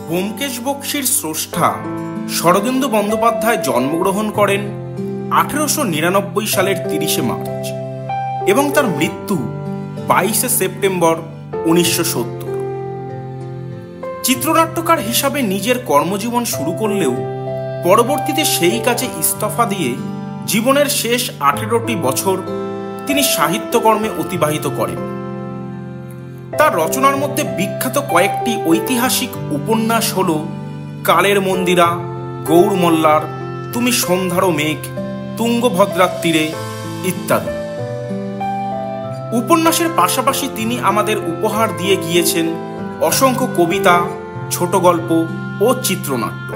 ব্যোমকেশ বক্সীর স্রষ্টা শরদিন্দু বন্দ্যোপাধ্যায় জন্মগ্রহণ করেন 1899 সালের 30 মার্চ এবং তার মৃত্যু 22 সেপ্টেম্বর 1970। চিত্রনাট্যকার হিসাবে নিজের কর্মজীবন শুরু করলেও পরবর্তীতে সেই কাজে ইস্তফা দিয়ে জীবনের শেষ 18টি বছর তিনি সাহিত্যকর্মে অতিবাহিত করেন। তার রচনার মধ্যে বিখ্যাত কয়েকটি ঐতিহাসিক উপন্যাস হল কালের মন্দিরা, গৌর মোল্লার, তুমি সন্ধ্যারও মেঘ, তুঙ্গভদ্রার তীরে ইত্যাদি। উপন্যাসের পাশাপাশি তিনি আমাদের উপহার দিয়ে গিয়েছেন অসংখ্য কবিতা, ছোট গল্প ও চিত্রনাট্য।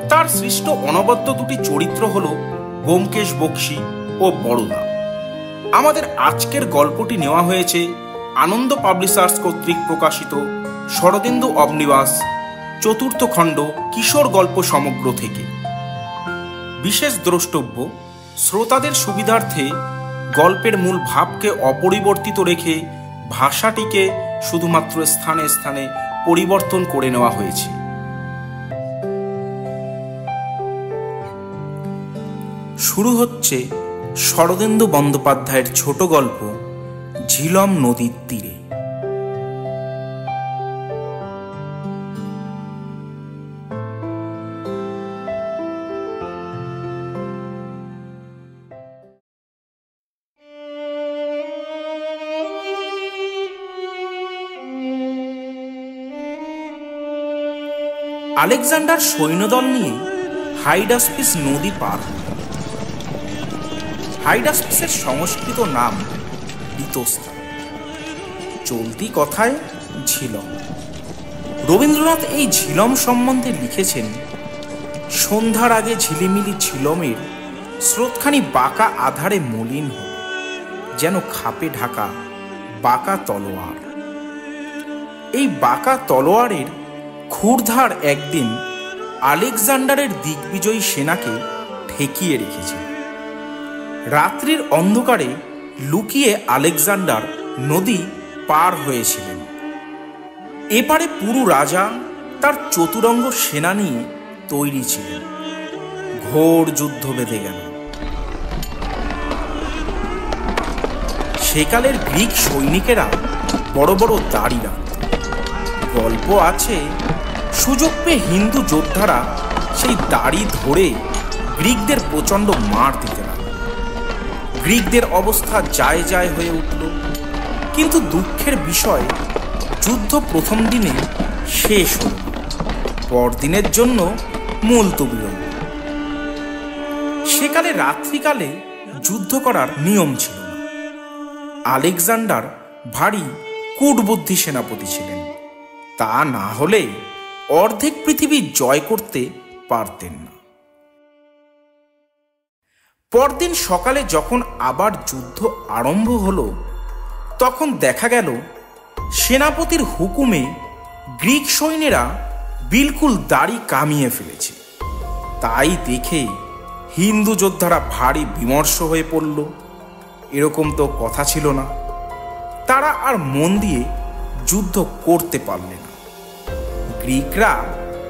তার সৃষ্ট অনবদ্য দুটি চরিত্র হল ব্যোমকেশ বক্সী ও বড়দা। আমাদের আজকের গল্পটি নেওয়া হয়েছে আনন্দ পাবলিশার্স কর্তৃক প্রকাশিত শরদিন্দু অমনিবাস চতুর্থ খণ্ড কিশোর গল্প সমগ্র থেকে। বিশেষ দ্রষ্টব্য, শ্রোতাদের সুবিধার্থে গল্পের মূল ভাবকে অপরিবর্তিত রেখে ভাষাটিকে শুধুমাত্র স্থানে স্থানে পরিবর্তন করে নেওয়া হয়েছে। শুরু হচ্ছে শরদিন্দু বন্দ্যোপাধ্যায়ের ছোট গল্প ঝিলম নদীর তীরে। আলেকজান্ডার সৈন্যদল নিয়ে হাইডাসপিস নদী পার হল। হাইডাসপিসের সংস্কৃত নাম বিতস্তা, চলতি কথায় ঝিলম। রবীন্দ্রনাথ এই ঝিলম সম্বন্ধে লিখেছেন, সন্ধ্যার আগে ঝিলিমিলি ঝিলমের স্রোতখানি বাঁকা আধারে মলিন হল, যেন খাপে ঢাকা বাঁকা তলোয়ার। এই বাঁকা তলোয়ারের ক্ষুরধার একদিন আলেকজান্ডারের দিগ্বিজয়ী সেনাকে ঠেকিয়ে রেখেছে। রাত্রির অন্ধকারে লুকিয়ে আলেকজান্ডার নদী পার হয়েছিলেন। এপারে পুরু রাজা তার চতুরঙ্গ সেনা নিয়ে তৈরি ছিলেন। ঘোর যুদ্ধ বেঁধে গেল। সেকালের গ্রিক সৈনিকেরা বড় বড় দাড়ি রাখত। গল্প আছে, সুযোগ পেয়ে হিন্দু যোদ্ধারা সেই দাড়ি ধরে গ্রিকদের প্রচণ্ড মার দিতে লাগল। গ্রিকদের অবস্থা যায় যায় হয়ে উঠল। কিন্তু দুঃখের বিষয়, যুদ্ধ প্রথম দিনে শেষ হল, পরদিনের জন্য মুলতবি হল। সেকালে রাত্রিকালে যুদ্ধ করার নিয়ম ছিল না। আলেকজান্ডার ভারী কূটবুদ্ধি সেনাপতি ছিলেন। তা না হলে অর্ধেক পৃথিবী জয় করতে পারতেন না। পরদিন সকালে যখন আবার যুদ্ধ আরম্ভ হলো, তখন দেখা গেল সেনাপতির হুকুমে গ্রিক সৈন্যেরা বিলকুল দাড়ি কামিয়ে ফেলেছে। তাই দেখে হিন্দু যোদ্ধারা ভারী বিমর্ষ হয়ে পড়ল। এরকম তো কথা ছিল না। তারা আর মন দিয়ে যুদ্ধ করতে পারলে না। গ্রিকরা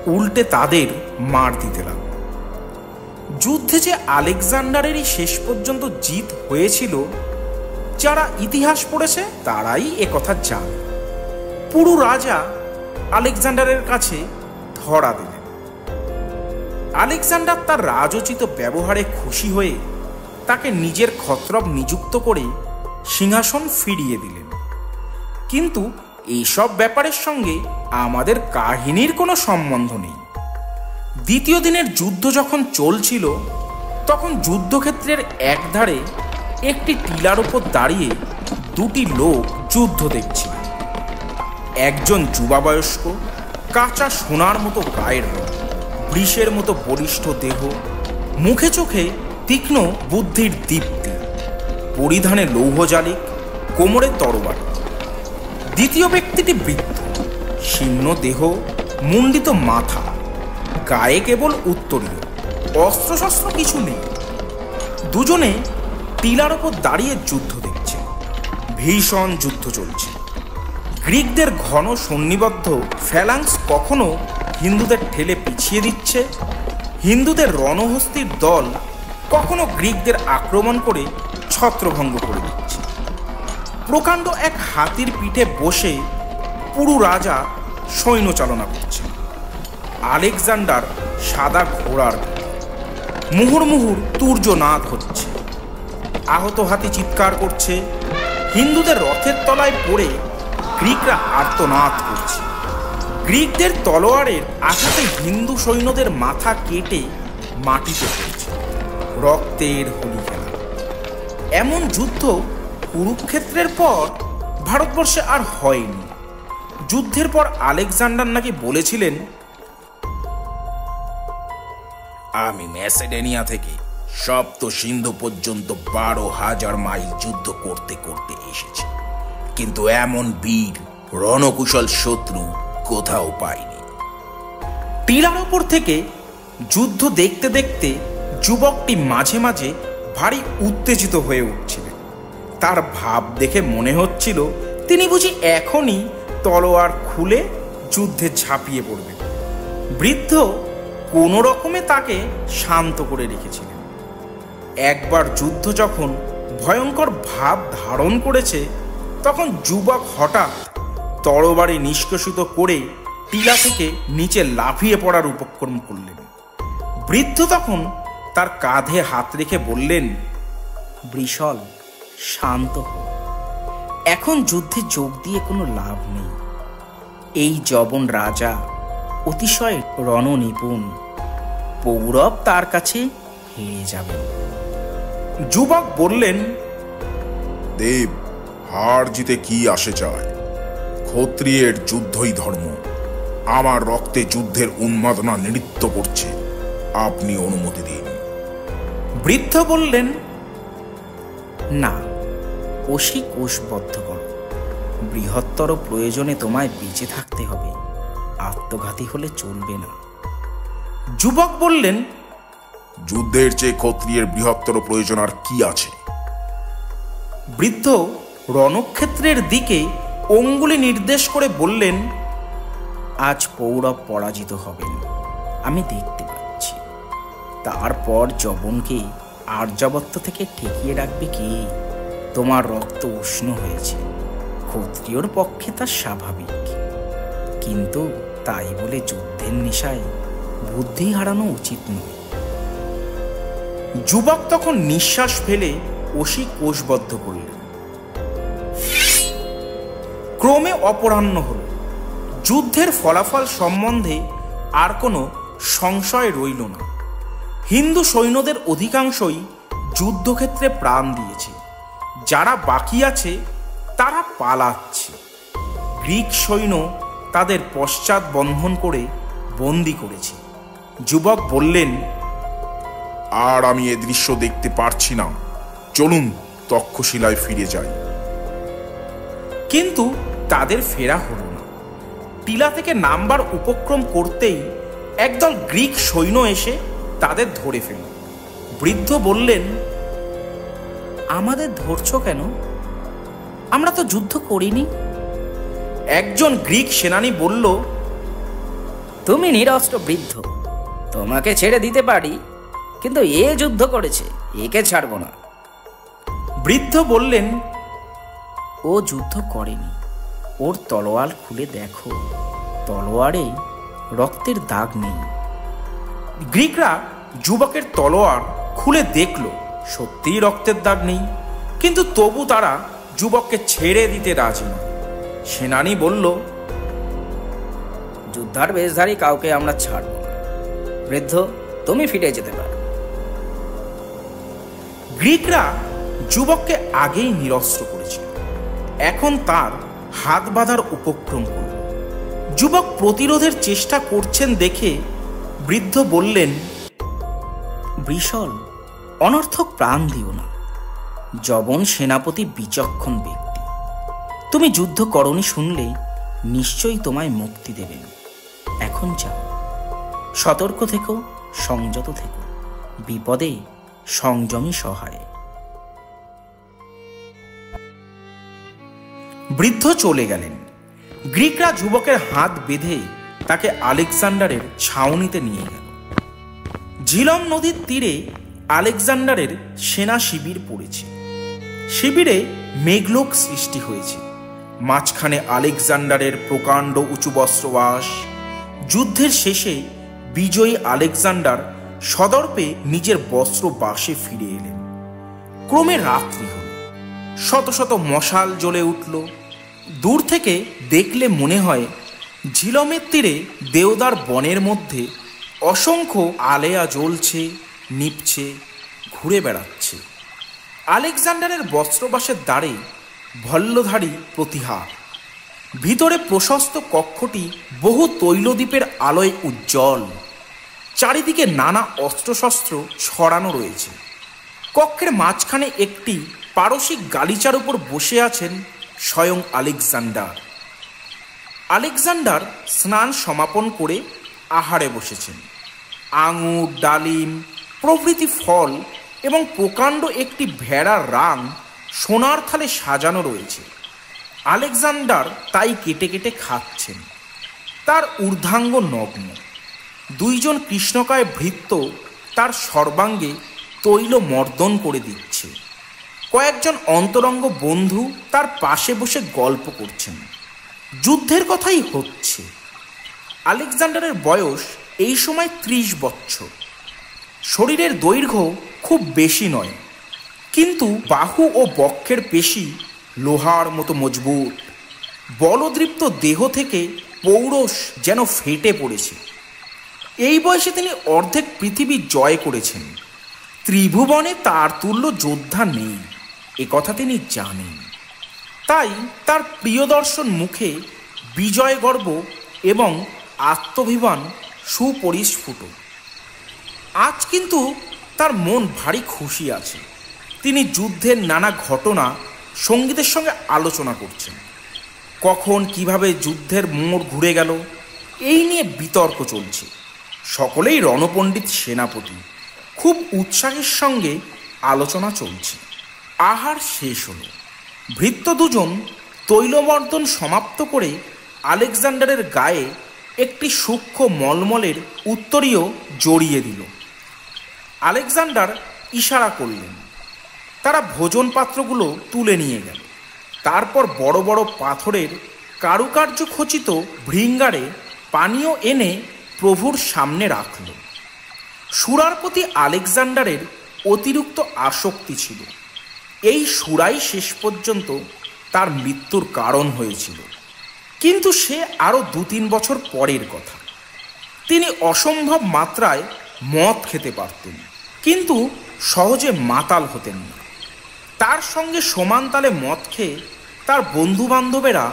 উল্টে তাদের মার দিতে লাগল। যুদ্ধে যে আলেকজান্ডারেরই শেষ পর্যন্ত জিত হয়েছিল, যারা ইতিহাস পড়েছে তারাই একথা জানে। পুরু রাজা আলেকজান্ডারের কাছে ধরা দিলেন। আলেকজান্ডার তার রাজোচিত ব্যবহারে খুশি হয়ে তাকে নিজের ক্ষত্রব নিযুক্ত করে সিংহাসন ফিরিয়ে দিলেন। কিন্তু এইসব ব্যাপারের সঙ্গে আমাদের কাহিনীর কোনো সম্বন্ধ নেই। দ্বিতীয় দিনের যুদ্ধ যখন চলছিল, তখন যুদ্ধক্ষেত্রের একধারে একটি টিলার উপর দাঁড়িয়ে দুটি লোক যুদ্ধ দেখছিল। একজন যুবাবয়স্ক, কাঁচা সোনার মতো গায়ের রং, বৃষের মতো বলিষ্ঠ দেহ, মুখে চোখে তীক্ষ্ণ বুদ্ধির দীপ্তি, পরিধানে লৌহজালিক, কোমরে তরবারি। দ্বিতীয় ব্যক্তিটি বৃদ্ধ, শীর্ণ দেহ, মুন্ডিত মাথা, গায়ে কেবল উত্তরীয়, অস্ত্রশস্ত্র কিছু নেই। দুজনে টিলার ওপর দাঁড়িয়ে যুদ্ধ দেখছে। ভীষণ যুদ্ধ চলছে। গ্রিকদের ঘন সন্নিবদ্ধ ফ্যালাংস কখনো হিন্দুদের ঠেলে পিছিয়ে দিচ্ছে, হিন্দুদের রণহস্তির দল কখনো গ্রিকদের আক্রমণ করে ছত্রভঙ্গ করে দিচ্ছে। প্রকাণ্ড এক হাতির পিঠে বসে পুরু রাজা সৈন্য চালনা করছে। আলেকজান্ডার সাদা ঘোড়ার মুহুর্মুহুর তুর্যনাদ হচ্ছে। আহত হাতি চিৎকার করছে। হিন্দুদের রথের তলায় পড়ে গ্রিকরা আর্তনাদ করছে। গ্রিকদের তলোয়ারের আঘাতে হিন্দু সৈন্যদের মাথা কেটে মাটিতে পড়ছে। রক্তের হোলি খেলা। এমন যুদ্ধ কুরুক্ষেত্রের পর ভারতবর্ষে আর হয়নি। যুদ্ধের পর আলেকজান্ডার নাকি বলেছিলেন, আমি ম্যাসেডোনিয়া থেকে সপ্ত সিন্ধু পর্যন্ত 12,000 মাইল যুদ্ধ করতে করতে এসেছি, কিন্তু এমন বীর রণকুশল শত্রু কোথাও পাইনি। টিলার ওপর থেকে যুদ্ধ দেখতে দেখতে যুবকটি মাঝে মাঝে ভারী উত্তেজিত হয়ে উঠছিলেন। তার ভাব দেখে মনে হচ্ছিল তিনি বুঝি এখনই তলোয়ার খুলে যুদ্ধে ঝাঁপিয়ে পড়বেন। বৃদ্ধ কোনো রকমে তাকে শান্ত করে রেখেছিলেন। একবার যুদ্ধ যখন ভয়ঙ্কর ভাব ধারণ করেছে, তখন যুবক হঠাৎ তরবারি নিষ্কাশিত করে টিলা থেকে নিচে লাফিয়ে পড়ার উপক্রম করলেন। বৃদ্ধ তখন তার কাঁধে হাত রেখে বললেন, বৃষল, শান্ত হো। এখন যুদ্ধে যোগ দিয়ে কোনো লাভ নেই। এই যবন রাজা অতিশয় রণনিপুণ। পৌরব তার কাছে হেরে যাবেন। যুবক বললেন, দেব, হার জিতে কি আসে যায়? ক্ষত্রিয়ের যুদ্ধই ধর্ম। আমার রক্তে যুদ্ধের উন্মাদনা নৃত্য করছে, আপনি অনুমতি দিন। বৃদ্ধ বললেন, না, কোষই কোষবদ্ধ করো। বৃহত্তর প্রয়োজনে তোমায় বেঁচে থাকতে হবে, আত্মঘাতী হলে চলবে না। যুবক বললেন, যুদ্ধের চেয়ে ক্ষত্রিয়ের বৃহত্তর প্রয়োজন আর কি আছে? বৃদ্ধ রণক্ষেত্রের দিকে অঙ্গুলি নির্দেশ করে বললেন, আজ পৌরব পরাজিত হবেন, আমি দেখতে পাচ্ছি। তারপর যবনকে আর্যাবত্য থেকে ঠেকিয়ে রাখবে কে? তোমার রক্ত উষ্ণ হয়েছে, ক্ষত্রিয়র পক্ষে তা স্বাভাবিক। কিন্তু তাই বলে যুদ্ধের নেশায় বুদ্ধি হারানো উচিত নয়। যুবক তখন নিঃশ্বাস ফেলে অসি কোষবদ্ধ করলেন। ক্রমে অপরাহ্ন হল। যুদ্ধের ফলাফল সম্বন্ধে আর কোনো সংশয় রইল না। হিন্দু সৈন্যদের অধিকাংশই যুদ্ধক্ষেত্রে প্রাণ দিয়েছে। যারা বাকি আছে তারা পালাচ্ছে। গ্রিক সৈন্য তাদের পশ্চাৎ বন্ধন করে বন্দি করেছে। যুবক বললেন, আর আমি এ দৃশ্য দেখতে পারছি না, চলুন তক্ষশিলায় ফিরে যাই। কিন্তু তাদের ফেরা হলো না। টিলা থেকে নামবার উপক্রম করতেই একদল গ্রিক সৈন্য এসে তাদের ধরে ফেলল। বৃদ্ধ বললেন, আমাদের ধরছো কেন? আমরা তো যুদ্ধ করিনি। একজন গ্রিক সেনানী বলল, তুমি নিরস্ত্র বৃদ্ধ, তোমাকে ছেড়ে দিতে পারি, কিন্তু এ যুদ্ধ করেছে, একে ছাড়ব না। বৃদ্ধ বললেন, ও যুদ্ধ করেনি, ওর তলোয়ার খুলে দেখো, তলোয়ারে রক্তের দাগ নেই। গ্রিকরা যুবকের তলোয়ার খুলে দেখল, সত্যিই রক্তের দাগ নেই, কিন্তু তবু তারা যুবককে ছেড়ে দিতে রাজি নয়। সেনানী বলল, যুদ্ধার বেশধারী কাউকে আমরা ছাড়ব না। বৃদ্ধ, তুমি ফিরে যেতে পারো। গ্রিকরা যুবককে আগেই নিরস্ত্র করেছিল, এখন তার হাত বাঁধার উপক্রম করল। যুবক প্রতিরোধের চেষ্টা করছেন দেখে বৃদ্ধ বললেন, বৃষল, অনর্থক প্রাণ দিও না। যবন সেনাপতি বিচক্ষণ ব্যক্তি, তুমি যুদ্ধ করনি শুনলে নিশ্চয়ই তোমায় মুক্তি দেবেন। এখন যাও, সতর্ক থেকো, সংযত থেকো, বিপদে সংযমী সহায়। বৃদ্ধ চলে গেলেন। গ্রিকরা যুবকের হাত বেঁধে তাকে আলেকজান্ডারের ছাউনিতে নিয়ে গেল। ঝিলম নদীর তীরে আলেকজান্ডারের সেনা শিবির পড়েছে। শিবিরে মেঘলোক সৃষ্টি হয়েছে। মাঝখানে আলেকজান্ডারের প্রকাণ্ড উঁচু বস্ত্রবাস। যুদ্ধের শেষে বিজয়ী আলেকজান্ডার সদর্পে নিজের বস্ত্র বাসে ফিরে এলেন। ক্রমে রাত্রি হল। শত শত মশাল জ্বলে উঠল। দূর থেকে দেখলে মনে হয় ঝিলমের তীরে দেওদার বনের মধ্যে অসংখ্য আলেয়া জ্বলছে, নিপছে, ঘুরে বেড়াচ্ছে। আলেকজান্ডারের বস্ত্রবাসের দ্বারে ভল্লধারী প্রতিহার। ভিতরে প্রশস্ত কক্ষটি বহু তৈলদ্বীপের আলোয় উজ্জ্বল। চারিদিকে নানা অস্ত্রশস্ত্র ছড়ানো রয়েছে। কক্ষের মাঝখানে একটি পারসিক গালিচার উপর বসে আছেন স্বয়ং আলেকজান্ডার। আলেকজান্ডার স্নান সমাপন করে আহারে বসেছেন। আঙুর, ডালিম প্রভৃতি ফল এবং প্রকাণ্ড একটি ভেড়ার রাং সোনার থালে সাজানো রয়েছে। আলেকজান্ডার তাই কেটে কেটে খাচ্ছেন। তার ঊর্ধ্বাঙ্গ নগ্ন। দুইজন কৃষ্ণকায় ভৃত্য তার সর্বাঙ্গে তৈল মর্দন করে দিচ্ছে। কয়েকজন অন্তরঙ্গ বন্ধু তার পাশে বসে গল্প করছেন। যুদ্ধের কথাই হচ্ছে। আলেকজান্ডারের বয়স এই সময় 30 বৎসর। শরীরের দৈর্ঘ্য খুব বেশি নয়, কিন্তু বাহু ও বক্ষের পেশি লোহার মতো মজবুত। বলদৃপ্ত দেহ থেকে পৌরষ যেন ফেটে পড়েছে। এই বয়সে তিনি অর্ধেক পৃথিবী জয় করেছেন। ত্রিভুবনে তার তুল্য যোদ্ধা নেই, এ কথা তিনি জানেন। তাই তার প্রিয়দর্শন মুখে বিজয় গর্ব এবং আত্মভিমান সুপরিস্ফুট। আজ কিন্তু তার মন ভারী খুশি আছে। তিনি যুদ্ধের নানা ঘটনা সঙ্গীদের সঙ্গে আলোচনা করছেন। কখন কিভাবে যুদ্ধের মোড় ঘুরে গেল এই নিয়ে বিতর্ক চলছে। সকলেই রণপণ্ডিত সেনাপতি। খুব উৎসাহের সঙ্গে আলোচনা চলছে। আহার শেষ হলো। ভৃত্য দুজন তৈলমর্দন সমাপ্ত করে আলেকজান্ডারের গায়ে একটি সূক্ষ্ম মলমলের উত্তরীয় জড়িয়ে দিল। আলেকজান্ডার ইশারা করলেন। তারা ভোজন পাত্রগুলো তুলে নিয়ে গেল। তারপর বড় বড় পাথরের কারুকার্য খচিত ভৃঙ্গারে পানীয় এনে প্রভুর সামনে রাখল। সুরার প্রতি আলেকজান্ডারের অতিরিক্ত আসক্তি ছিল। এই সুরাই শেষ পর্যন্ত তার মৃত্যুর কারণ হয়েছিল। কিন্তু সে আরও 2-3 বছর পরের কথা। তিনি অসম্ভব মাত্রায় মদ খেতে পারতেন, কিন্তু সহজে মাতাল হতেন না। তার সঙ্গে সমান তালে মদ খেয়ে তার বন্ধু বান্ধবেরা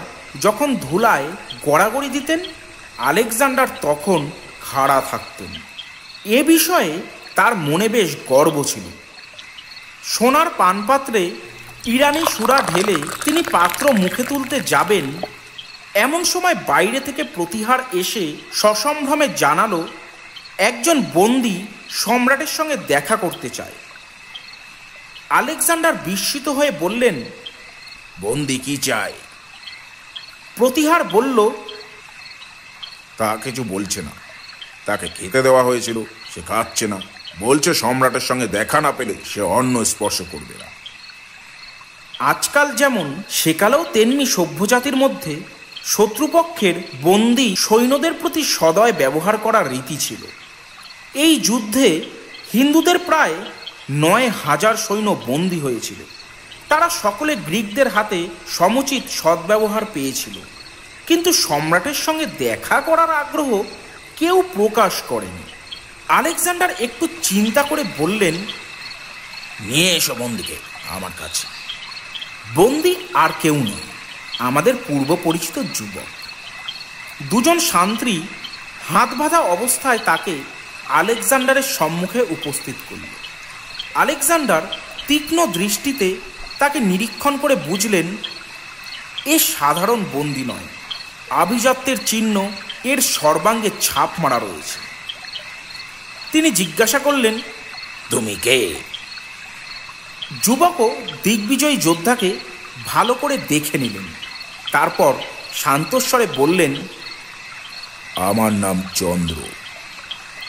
যখন ধুলায় গড়াগড়ি দিতেন, আলেকজান্ডার তখন খাড়া থাকতেন। এ বিষয়ে তার মনে বেশ গর্ব ছিল। সোনার পানপাত্রে ইরানি সুরা ঢেলে তিনি পাত্র মুখে তুলতে যাবেন, এমন সময় বাইরে থেকে প্রতিহার এসে সসম্ভ্রমে জানালো একজন বন্দী সম্রাটের সঙ্গে দেখা করতে চায়। আলেকজান্ডার বিস্মিত হয়ে বললেন, বন্দী কি চায়? প্রতিহার বলল, তা কিছু বলছে না। তাকে খেতে দেওয়া হয়েছিল, সে খাচ্ছে না। বলছে সম্রাটের সঙ্গে দেখা না পেলে সে অন্ন স্পর্শ করবে না। আজকাল যেমন সেকালেও তেমনি সভ্যজাতির মধ্যে শত্রুপক্ষের বন্দী সৈন্যদের প্রতি সদয় ব্যবহার করার রীতি ছিল। এই যুদ্ধে হিন্দুদের প্রায় 9,000 সৈন্য বন্দী হয়েছিল। তারা সকলে গ্রিকদের হাতে সমুচিত সদ্ব্যবহার পেয়েছিল, কিন্তু সম্রাটের সঙ্গে দেখা করার আগ্রহ কেউ প্রকাশ করেনি। আলেকজান্ডার একটু চিন্তা করে বললেন, নিয়ে এসো বন্দীকে আমার কাছে। বন্দী আর কেউ নয়, আমাদের পূর্ব পরিচিত যুবক। দুজন শান্ত্রী হাত বাঁধা অবস্থায় তাকে আলেকজান্ডারের সম্মুখে উপস্থিত করল। আলেকজান্ডার তীক্ষ্ণ দৃষ্টিতে তাকে নিরীক্ষণ করে বুঝলেন, এ সাধারণ বন্দী নয়, আভিজাত্যের চিহ্ন এর সর্বাঙ্গে ছাপ মারা রয়েছে। তিনি জিজ্ঞাসা করলেন, তুমি কে? যুবকও দিগ্বিজয়ী যোদ্ধাকে ভালো করে দেখে নিলেন। তারপর শান্তস্বরে বললেন, আমার নাম চন্দ্র।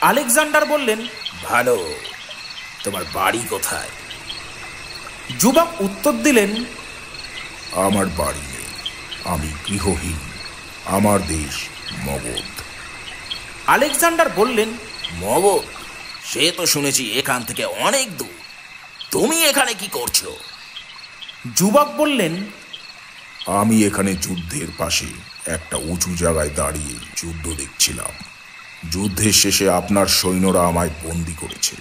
আলেকজান্ডার বললেন, ভালো, তোমার বাড়ি কোথায়? যুবক উত্তর দিলেন, আমার বাড়ি নেই, আমি গৃহহীন। আমার দেশ মগধ। আলেকজান্ডার বললেন, মগধ? সে তো শুনেছি এখান থেকে অনেক দূর। তুমি এখানে কি করছো? যুবক বললেন, আমি এখানে যুদ্ধের পাশে একটা উঁচু জায়গায় দাঁড়িয়ে যুদ্ধ দেখছিলাম। যুদ্ধের শেষে আপনার সৈন্যরা আমায় বন্দি করেছে।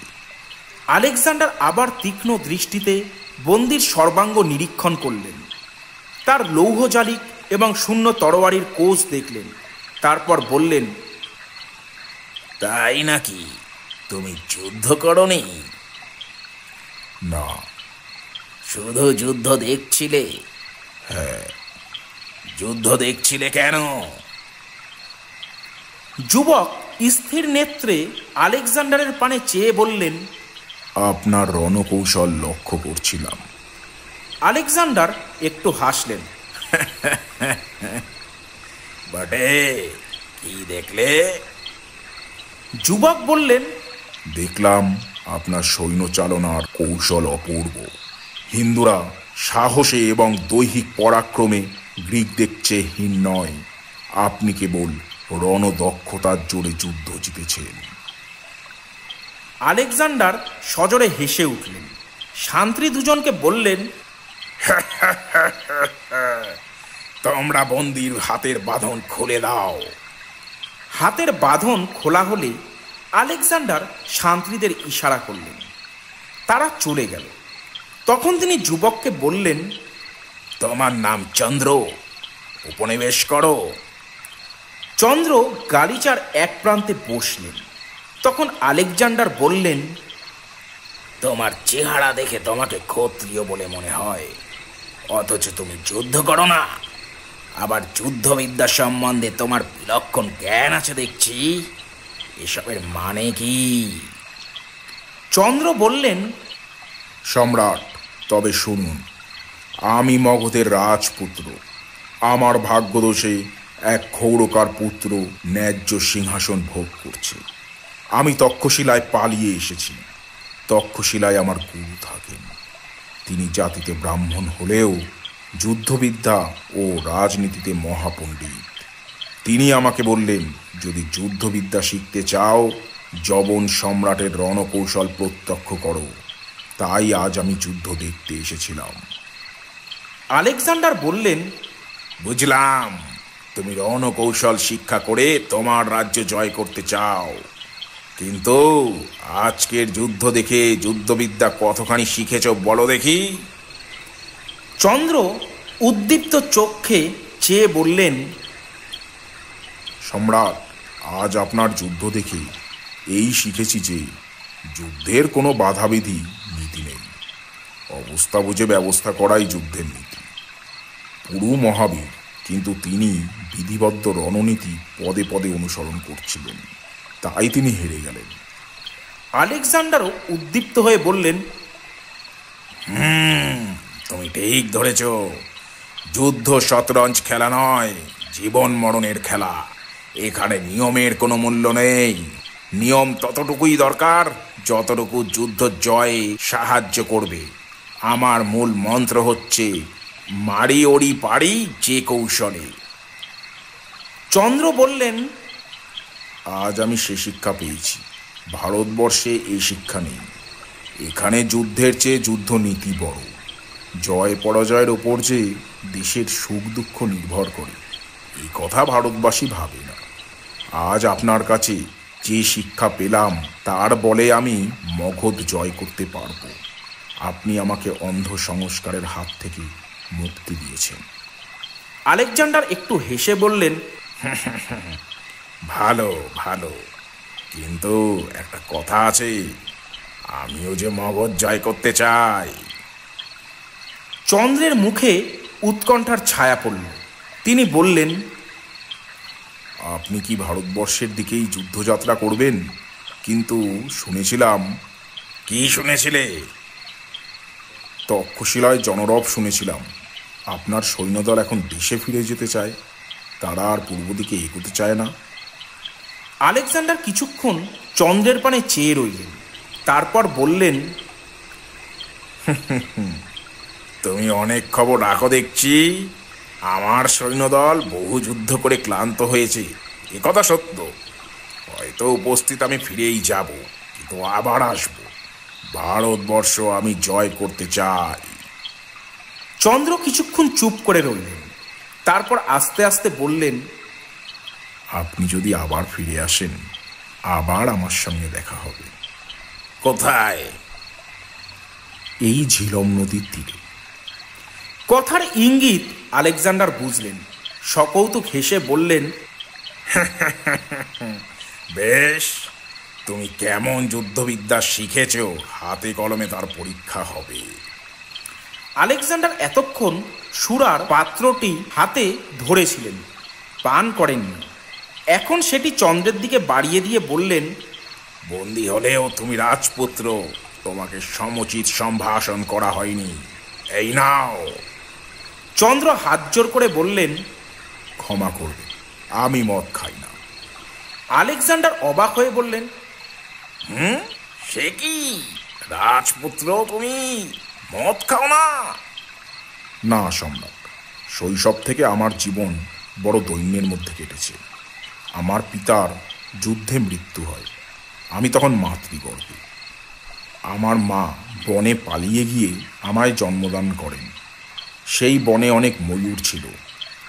আলেকজান্ডার আবার তীক্ষ্ণ দৃষ্টিতে বন্দির সর্বাঙ্গ নিরীক্ষণ করলেন। তার লৌহ জালিক এবং শূন্য তরবারির কোষ দেখলেন। তারপর বললেন, তাই নাকি? তুমি যুদ্ধ করনি? না। শুধু যুদ্ধ দেখছিলে? হ্যাঁ। যুদ্ধ দেখছিলে কেন? যুবক স্থির নেত্রে আলেকজান্ডারের পানে চেয়ে বললেন, আপনার রণকৌশল লক্ষ্য করছিলাম। আলেকজান্ডার একটু হাসলেন। বটে, কি দেখলে? যুবক বললেন, দেখলাম আপনার সৈন্য চালনার কৌশল অপূর্ব। হিন্দুরা সাহসে এবং দৈহিক পরাক্রমে গ্রিকদের চেয়ে হীন নয়। আপনি কেবল রণদক্ষতার জোরে যুদ্ধ জিতেছেন। আলেকজান্ডার সজোরে হেসে উঠলেন। শান্ত্রী দুজনকে বললেন, তোমরা বন্দির হাতের বাঁধন খুলে দাও। হাতের বাঁধন খোলা হলে আলেকজান্ডার শান্ত্রীদের ইশারা করলেন। তারা চলে গেল। তখন তিনি যুবককে বললেন, তোমার নাম চন্দ্র, উপনিবেশ করো। চন্দ্র গালিচার এক প্রান্তে বসলেন। তখন আলেকজান্ডার বললেন, তোমার চেহারা দেখে তোমাকে ক্ষত্রিয় বলে মনে হয়, অথচ তুমি যুদ্ধ করো না। আবার যুদ্ধবিদ্যা সম্বন্ধে তোমার বিলক্ষণ জ্ঞান আছে দেখছি। এসবের মানে কি? চন্দ্র বললেন, সম্রাট, তবে শুনুন, আমি মগধের রাজপুত্র। আমার ভাগ্যদোষে এক ক্ষৌরকার পুত্র ন্যায্য সিংহাসন ভোগ করছে। আমি তক্ষশিলায় পালিয়ে এসেছি। তক্ষশিলায় আমার গুরু থাকেন। তিনি জাতিতে ব্রাহ্মণ হলেও যুদ্ধবিদ্যা ও রাজনীতিতে মহাপণ্ডিত। তিনি আমাকে বললেন, যদি যুদ্ধবিদ্যা শিখতে চাও, যবন সম্রাটের রণকৌশল প্রত্যক্ষ করো। তাই আজ আমি যুদ্ধ দেখতে এসেছিলাম। আলেকজান্ডার বললেন, বুঝলাম, তুমি রণকৌশল শিক্ষা করে তোমার রাজ্য জয় করতে চাও। কিন্তু আজকের যুদ্ধ দেখে যুদ্ধবিদ্যা কতখানি শিখেছ বলো দেখি। চন্দ্র উদ্দীপ্ত চক্ষে চেয়ে বললেন, সম্রাট, আজ আপনার যুদ্ধ দেখে এই শিখেছি যে যুদ্ধের কোনো বাধাবিধি নীতি নেই। অবস্থা বুঝে ব্যবস্থা করাই যুদ্ধের নীতি। পুরু মহাবীর, কিন্তু তিনি বিধিবদ্ধ রণনীতি পদে পদে অনুসরণ করছিলেন, তাই তিনি হেরে গেলেন। আলেকজান্ডারও উদ্দীপ্ত হয়ে বললেন, তুমি ঠিক ধরেছ। যুদ্ধ শতরঞ্জ খেলা নয়, জীবন মরণের খেলা। এখানে নিয়মের কোনো মূল্য নেই। নিয়ম ততটুকুই দরকার যতটুকু যুদ্ধ জয়ে সাহায্য করবে। আমার মূল মন্ত্র হচ্ছে, মারি ওড়ি পারি যে কৌশলে। চন্দ্র বললেন, আজ আমি সে শিক্ষা পেয়েছি। ভারতবর্ষে এই শিক্ষা নেই। এখানে যুদ্ধের চেয়ে যুদ্ধ নীতি বড়। জয় পরাজয়ের ওপর যে দেশের সুখ দুঃখ নির্ভর করে, এই কথা ভারতবাসী ভাবে না। আজ আপনার কাছে যে শিক্ষা পেলাম, তার বলে আমি মগধ জয় করতে পারব। আপনি আমাকে অন্ধ সংস্কারের হাত থেকে মুক্তি দিয়েছেন। আলেকজান্ডার একটু হেসে বললেন, ভালো ভালো, কিন্তু একটা কথা আছে, আমিও যে মগধ জয় করতে চাই। চন্দ্রের মুখে উৎকণ্ঠার ছায়া পড়ল। তিনি বললেন, আপনি কি ভারতবর্ষের দিকেই যুদ্ধযাত্রা করবেন? কিন্তু শুনেছিলাম। কি শুনেছিলে? তক্ষশিলায় জনরব শুনেছিলাম। আপনার সৈন্যদল এখন দেশে ফিরে যেতে চায়। তারা আর পূর্ব দিকে এগোতে চায় না। আলেকজান্ডার কিছুক্ষণ চন্দ্রের পানে চেয়ে রইলেন, তারপর বললেন, তুমি অনেক খবর রাখো দেখছি। আমার সৈন্যদল বহু যুদ্ধ করে ক্লান্ত হয়েছে, এ কথা সত্য। হয়তো উপস্থিত আমি ফিরেই যাব, কিন্তু আবার আসব। ভারতবর্ষ আমি জয় করতে চাই। চন্দ্র কিছুক্ষণ চুপ করে রইলেন, তারপর আস্তে আস্তে বললেন, আপনি যদি আবার ফিরে আসেন, আবার আমার সঙ্গে দেখা হবে। কোথায়? এই ঝিলম নদীর তীরে। কথার ইঙ্গিত আলেকজান্ডার বুঝলেন। সকৌতুক হেসে বললেন, বেশ, তুমি কেমন যুদ্ধবিদ্যা শিখেছ, হাতে কলমে তার পরীক্ষা হবে। আলেকজান্ডার এতক্ষণ সুরার পাত্রটি হাতে ধরেছিলেন, পান করেননি। এখন সেটি চন্দ্রের দিকে বাড়িয়ে দিয়ে বললেন, বন্দী হলেও তুমি রাজপুত্র, তোমাকে সমুচিত সম্ভাষণ করা হয়নি। এই নাও। চন্দ্র হাত জোর করে বললেন, ক্ষমা করবে, আমি মদ খাই না। আলেকজান্ডার অবাক হয়ে বললেন, সে কি রাজপুত্র, তুমি মদ খাও না? না সম্রাট, শৈশব থেকে আমার জীবন বড় দৈন্যের মধ্যে কেটেছে। আমার পিতার যুদ্ধে মৃত্যু হয়, আমি তখন মাতৃগর্ভে। আমার মা বনে পালিয়ে গিয়ে আমায় জন্মদান করেন। সেই বনে অনেক ময়ূর ছিল,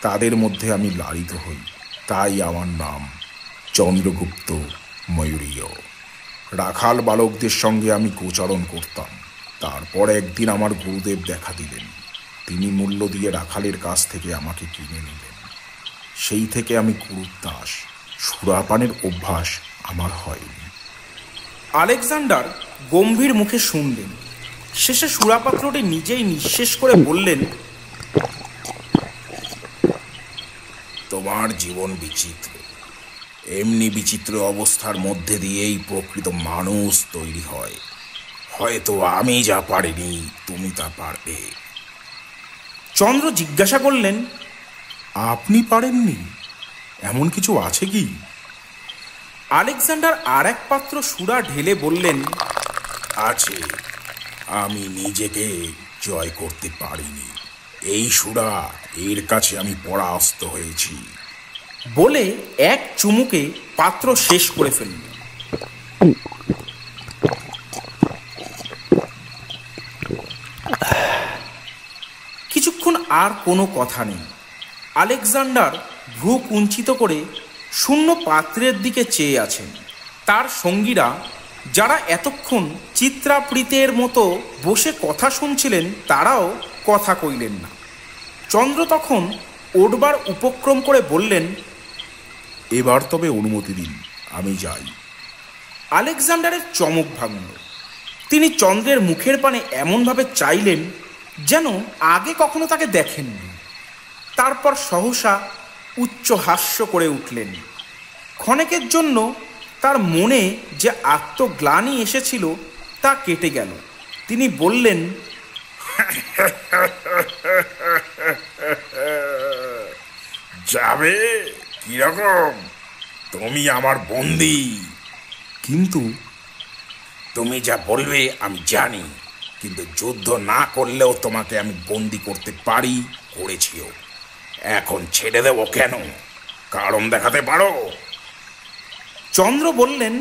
তাদের মধ্যে আমি লালিত হই, তাই আমার নাম চন্দ্রগুপ্ত ময়ূরীয়। রাখাল বালকদের সঙ্গে আমি গোচারণ করতাম। তারপর একদিন আমার গুরুদেব দেখা দিলেন। তিনি মূল্য দিয়ে রাখালের কাছ থেকে আমাকে কিনে নিলেন। সেই থেকে আমি গুরুর দাস। সুরাপানের অভ্যাস আমার হয়নি। আলেকজান্ডার গম্ভীর মুখে শুনলেন। শেষে সুরাপাত্রটি নিজেই নিঃশেষ করে বললেন, তোমার জীবন বিচিত্র। এমনি বিচিত্র অবস্থার মধ্যে দিয়েই প্রকৃত মানুষ তৈরি হয়। হয়তো আমি যা পারিনি, তুমি তা পারবে। চন্দ্র জিজ্ঞাসা করলেন, আপনি পারেননি? এমন কিছু আছে কি? আলেকজান্ডার আর এক পাত্র সুরা ঢেলে বললেন, আছে। আমি নিজেকে জয় করতে পারিনি। এই সুরা, এর কাছে আমি পরাস্ত হয়েছি। বলে এক চুমুকে পাত্র শেষ করে ফেললেন। কিছুক্ষণ আর কোনো কথা নেই। আলেকজান্ডার ভ্রু কুঞ্চিত করে শূন্য পাত্রের দিকে চেয়ে আছেন। তার সঙ্গীরা, যারা এতক্ষণ চিত্রাপৃতের মতো বসে কথা শুনছিলেন, তারাও কথা কইলেন না। চন্দ্র তখন ওঠবার উপক্রম করে বললেন, এবার তবে অনুমতি দিন, আমি যাই। আলেকজান্ডারের চমক ভাঙল। তিনি চন্দ্রের মুখের পানে এমনভাবে চাইলেন যেন আগে কখনো তাকে দেখেননি। তারপর সহসা উচ্চ হাস্য করে উঠলেন। ক্ষণেকের জন্য তার মনে যে আত্মগ্লানি এসেছিল তা কেটে গেল। তিনি বললেন, যাবে? কিরকম? তুমি আমার বন্দী। কিন্তু তুমি যা বলবে আমি জানি, কিন্তু যুদ্ধ না করলেও তোমাকে আমি বন্দী করতে পারি, করেছিও। এখন ছেড়ে দেব কেন? কারণ দেখাতে পারো? চন্দ্র বললেন,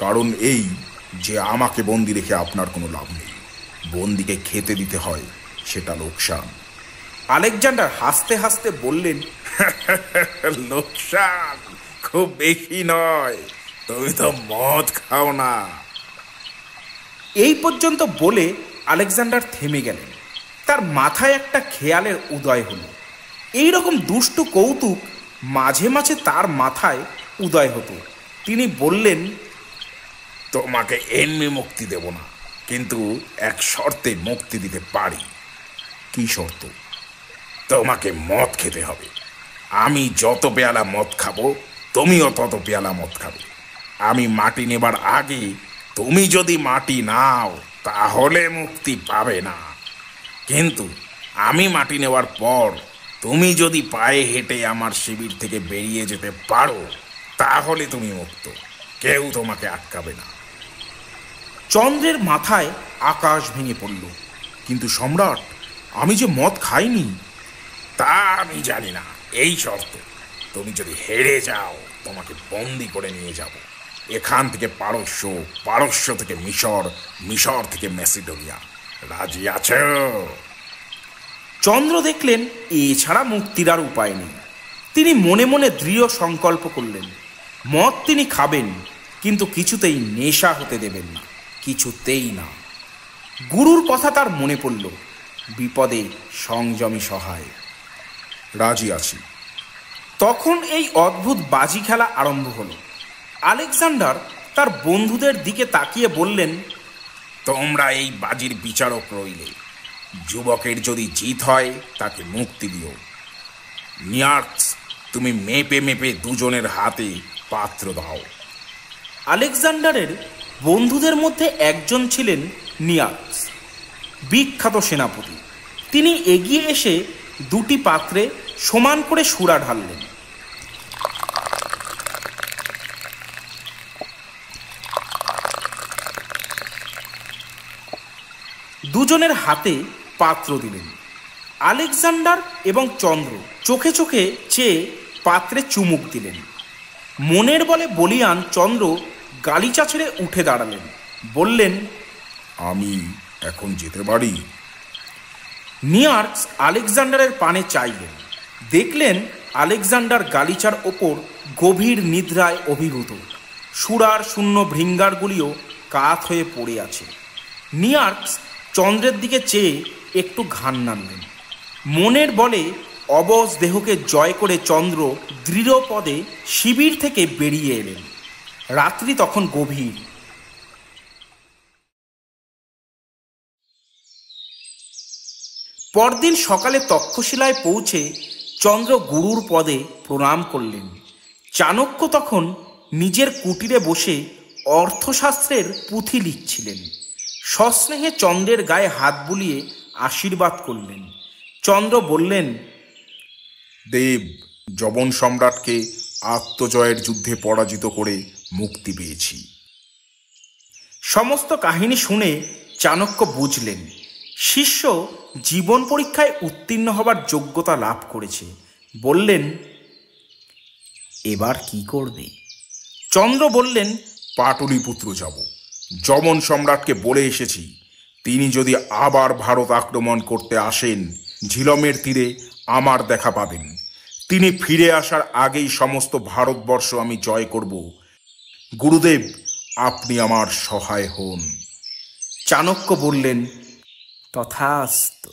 কারণ এই যে আমাকে বন্দি রেখে আপনার কোনো লাভ নেই। বন্দিকে খেতে দিতে হয়, সেটা লোকসান। আলেকজান্ডার হাসতে হাসতে বললেন, লোকসান খুব বেশি নয়, তুমি তো মদ খাও না। এই পর্যন্ত বলে আলেকজান্ডার থেমে গেলেন। তার মাথায় একটা খেয়ালের উদয় হল। এই রকম দুষ্টু কৌতুক মাঝে মাঝে তার মাথায় উদয় হতো। তিনি বললেন, তোমাকে এমনি মুক্তি দেব না, কিন্তু এক শর্তে মুক্তি দিতে পারি। কি শর্ত? তোমাকে মদ খেতে হবে। আমি যত পেয়ালা মদ খাবো, তুমিও তত পেয়ালা মদ খাবে। আমি মাটি নেবার আগে তুমি যদি মাটি নাও, তাহলে মুক্তি পাবে না। কিন্তু আমি মাটি নেওয়ার পর তুমি যদি পায়ে হেঁটে আমার শিবির থেকে বেরিয়ে যেতে পারো তাহলে তুমি মুক্ত, কেউ তোমাকে আটকাবে না। চন্দ্রের মাথায় আকাশ ভেঙে পড়ল। কিন্তু সম্রাট, আমি যে মদ খাইনি। তা আমি জানি না, এই শর্তে তুমি যদি হেরে যাও তোমাকে বন্দি করে নিয়ে যাব এখান থেকে পারস্য, পারস্য থেকে মিশর, মিশর থেকে ম্যাসিডোনিয়া। রাজি আছো? চন্দ্র দেখলেন এছাড়া মুক্তির আর উপায় নেই। তিনি মনে মনে দৃঢ় সংকল্প করলেন, মদ তিনি খাবেন, কিন্তু কিছুতেই নেশা হতে দেবেন না, কিছুতেই না। গুরুর কথা তার মনে পড়ল, বিপদে সংযমী সহায়। রাজি আছি। তখন এই অদ্ভুত বাজি খেলা আরম্ভ হলো। আলেকজান্ডার তার বন্ধুদের দিকে তাকিয়ে বললেন, তোমরা এই বাজির বিচারক রইলে। যুবকের যদি জিত হয় তাকে মুক্তি দিও। নিয়ার্কস, তুমি মেপে মেপে দুজনের হাতে পাত্র দাও। আলেকজান্ডারের বন্ধুদের মধ্যে একজন ছিলেন নিয়ার্কস, বিখ্যাত সেনাপতি। তিনি এগিয়ে এসে দুটি পাত্রে সমান করে সুরা ঢাললেন। দুজনের হাতে পাত্র দিলেন। আলেকজান্ডার এবং চন্দ্র চোখে চোখে চেয়ে পাত্রে চুমুক দিলেন। মনের বলে বলিয়ান চন্দ্র গালিচা ছেড়ে উঠে দাঁড়ালেন, বললেন, আমি এখন যেতে পারি? নিয়ার্কস আলেকজান্ডারের পানে চাইলেন। দেখলেন আলেকজান্ডার গালিচার ওপর গভীর নিদ্রায় অভিভূত। সুরার শূন্য ভৃঙ্গারগুলিও কাত হয়ে পড়ে আছে। নিয়ার্কস চন্দ্রের দিকে চেয়ে একটু ঘান নাড়লেন। মনের বলে অবশ দেহকে জয় করে চন্দ্র দৃঢ় পদে শিবির থেকে বেরিয়ে এলেন। রাত্রি তখন গভীর। পরদিন সকালে তক্ষশিলায় পৌঁছে চন্দ্র গুরুর পদে প্রণাম করলেন। চাণক্য তখন নিজের কুটিরে বসে অর্থশাস্ত্রের পুঁথি লিখছিলেন। সস্নেহে চন্দ্রের গায়ে হাত বুলিয়ে আশীর্বাদ করলেন। চন্দ্র বললেন, দেব, যবন সম্রাটকে আত্মজয়ের যুদ্ধে পরাজিত করে মুক্তি পেয়েছি। সমস্ত কাহিনী শুনে চাণক্য বুঝলেন শিষ্য জীবন পরীক্ষায় উত্তীর্ণ হবার যোগ্যতা লাভ করেছে। বললেন, এবার কি করবে? চন্দ্র বললেন, পাটলিপুত্র যাব। যবন সম্রাটকে বলে এসেছি, তিনি যদি আবার ভারত আক্রমণ করতে আসেন ঝিলমের তীরে আমার দেখা পাবেন। তিনি ফিরে আসার আগেই সমস্ত ভারতবর্ষ আমি জয় করব। গুরুদেব, আপনি আমার সহায় হন। চাণক্য বললেন, তথাস্তু।